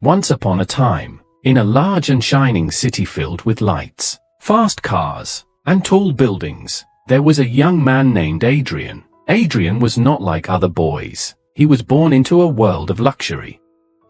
Once upon a time, in a large and shining city filled with lights, fast cars, and tall buildings, there was a young man named Adrian. Adrian was not like other boys. He was born into a world of luxury.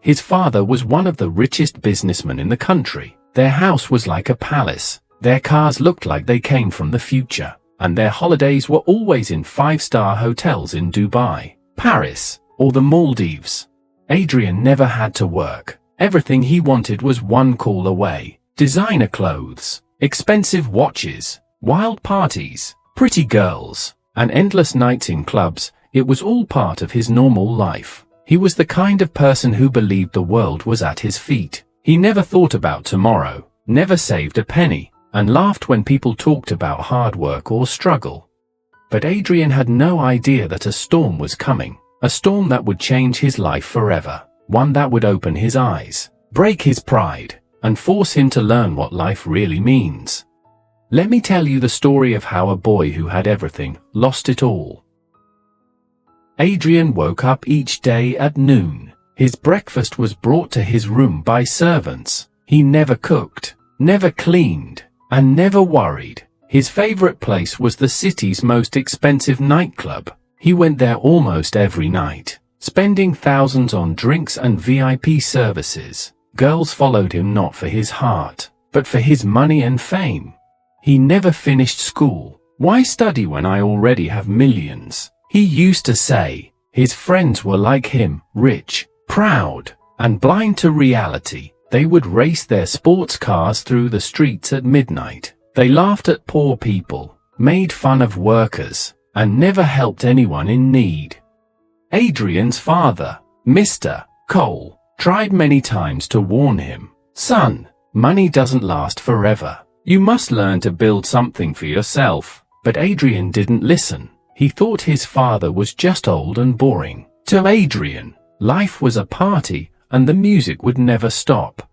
His father was one of the richest businessmen in the country. Their house was like a palace. Their cars looked like they came from the future, and their holidays were always in five-star hotels in Dubai, Paris, or the Maldives. Adrian never had to work. Everything he wanted was one call away. Designer clothes, expensive watches, wild parties, pretty girls, and endless nights in clubs. It was all part of his normal life. He was the kind of person who believed the world was at his feet. He never thought about tomorrow, never saved a penny, and laughed when people talked about hard work or struggle. But Adrian had no idea that a storm was coming, a storm that would change his life forever, one that would open his eyes, break his pride, and force him to learn what life really means. Let me tell you the story of how a boy who had everything lost it all. Adrian woke up each day at noon. His breakfast was brought to his room by servants. He never cooked, never cleaned, and never worried. His favorite place was the city's most expensive nightclub. He went there almost every night, spending thousands on drinks and VIP services. Girls followed him not for his heart, but for his money and fame. He never finished school. Why study when I already have millions? He used to say. His friends were like him, rich, proud, and blind to reality. They would race their sports cars through the streets at midnight. They laughed at poor people, made fun of workers, and never helped anyone in need. Adrian's father, Mr. Cole, tried many times to warn him. Son, money doesn't last forever. You must learn to build something for yourself. But Adrian didn't listen. He thought his father was just old and boring. To Adrian, life was a party, and the music would never stop.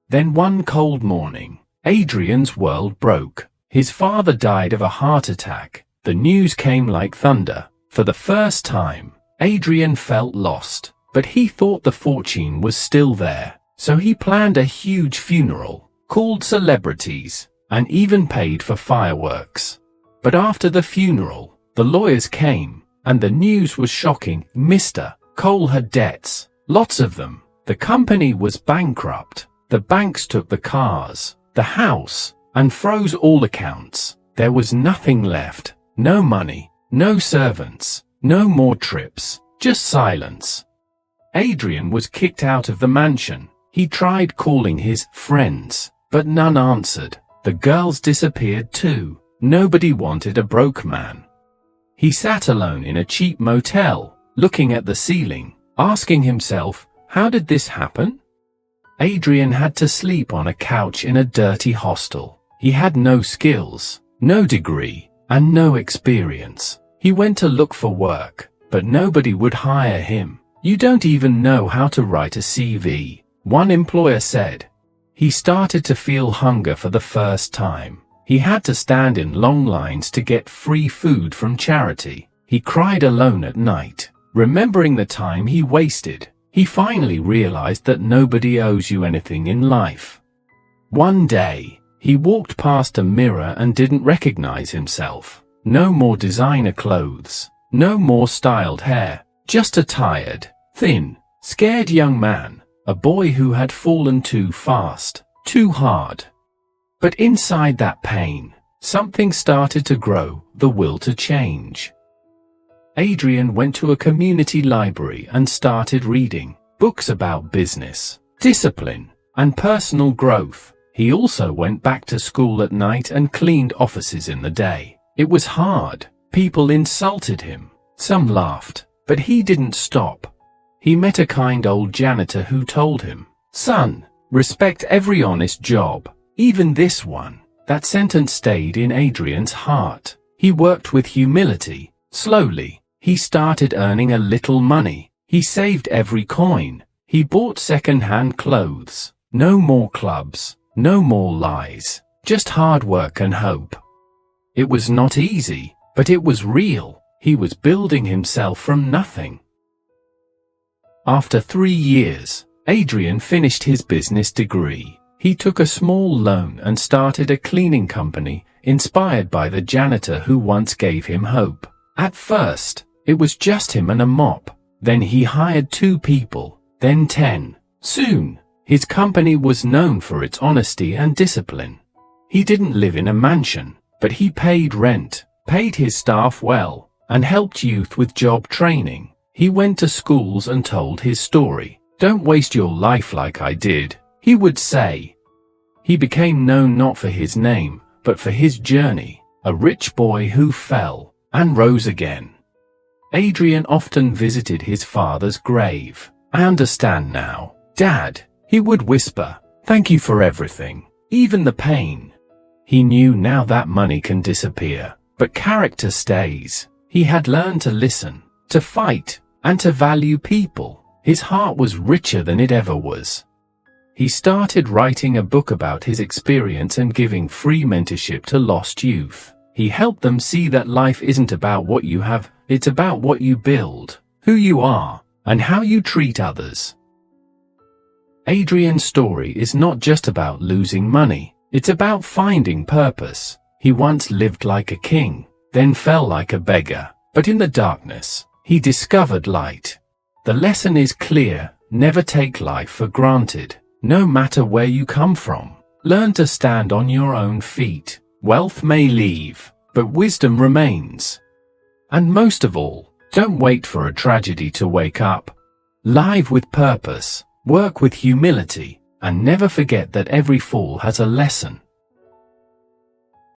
Then one cold morning, Adrian's world broke. His father died of a heart attack. The news came like thunder. For the first time, Adrian felt lost, but he thought the fortune was still there. So he planned a huge funeral, called celebrities, and even paid for fireworks. But after the funeral, the lawyers came, and the news was shocking. Mr. Cole had debts, lots of them. The company was bankrupt. The banks took the cars, the house, and froze all accounts. There was nothing left. No money, no servants, no more trips, just silence. Adrian was kicked out of the mansion. He tried calling his friends, but none answered. The girls disappeared too. Nobody wanted a broke man. He sat alone in a cheap motel, looking at the ceiling, asking himself, how did this happen? Adrian had to sleep on a couch in a dirty hostel. He had no skills, no degree, and no experience. He went to look for work, but nobody would hire him. You don't even know how to write a CV, one employer said. He started to feel hunger for the first time. He had to stand in long lines to get free food from charity. He cried alone at night, remembering the time he wasted. He finally realized that nobody owes you anything in life. One day, he walked past a mirror and didn't recognize himself. No more designer clothes, no more styled hair, just a tired, thin, scared young man, a boy who had fallen too fast, too hard. But inside that pain, something started to grow, the will to change. Adrian went to a community library and started reading books about business, discipline, and personal growth. He also went back to school at night and cleaned offices in the day. It was hard. People insulted him. Some laughed, but he didn't stop. He met a kind old janitor who told him, "Son, respect every honest job. Even this one." That sentence stayed in Adrian's heart. He worked with humility. Slowly, he started earning a little money. He saved every coin. He bought second-hand clothes. No more clubs, no more lies, just hard work and hope. It was not easy, but it was real. He was building himself from nothing. After 3 years, Adrian finished his business degree. He took a small loan and started a cleaning company, inspired by the janitor who once gave him hope. At first, it was just him and a mop. Then he hired 2 people, then 10. Soon, his company was known for its honesty and discipline. He didn't live in a mansion, but he paid rent, paid his staff well, and helped youth with job training. He went to schools and told his story. "Don't waste your life like I did," he would say. He became known not for his name, but for his journey, a rich boy who fell and rose again. Adrian often visited his father's grave. "I understand now, Dad," he would whisper. "Thank you for everything, even the pain." He knew now that money can disappear, but character stays. He had learned to listen, to fight, and to value people. His heart was richer than it ever was. He started writing a book about his experience and giving free mentorship to lost youth. He helped them see that life isn't about what you have, it's about what you build, who you are, and how you treat others. Adrian's story is not just about losing money, it's about finding purpose. He once lived like a king, then fell like a beggar, but in the darkness, he discovered light. The lesson is clear: never take life for granted. No matter where you come from, learn to stand on your own feet. Wealth may leave, but wisdom remains. And most of all, don't wait for a tragedy to wake up. Live with purpose, work with humility, and never forget that every fall has a lesson.